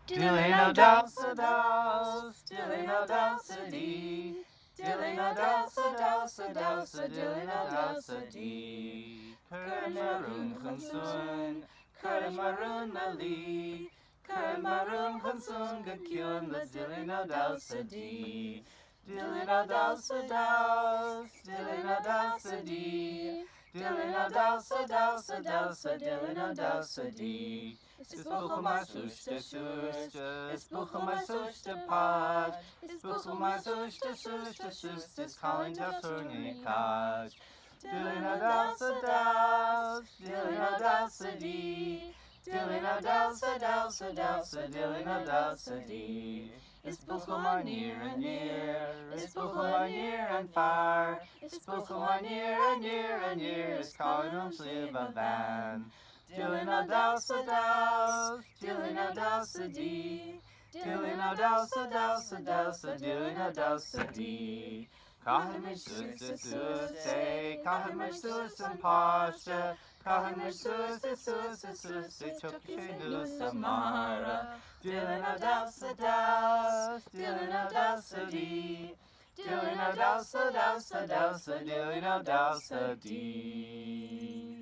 Dilly no dowsa dows, dilly no dowsa dee. Dilly no dowsa dowsa dowsa, dilly no dowsa dee. Curry maroon hunsun, curry maroon ali. Curry maroon hunsun, gakyun, let's dilly no dowsa dee. Dilly no dowsa dows, dilly no dowsa dee. Dilly no dowsa dowsa dowsa, dilly no dowsa dee. Es buchel my suste suste, es buchel my suste pod. Es buchel my suste suste suste, it's calling just turning cod. Dilly no dowsa dows, dilly no dowsa dee. Dilly no dowsa dowsa dowsa, dilly no dowsa dee. It's buchel my near and near, it's buchel my near and far. It's buchel my near and near and near, it's calling on live a van. Dilly no dowsa dows, dilly no dowsa dee. Dilly no dowsa dowsa dowsa, dilly no dowsa dee. Kahimish susse susse, kahimish susse and pasha. Kahimish susse susse susse, chokishe nusa mara. Dilly no dowsa dows, dilly no dowsa dee. Dilly no dowsa dowsa dowsa, dilly no dowsa dee.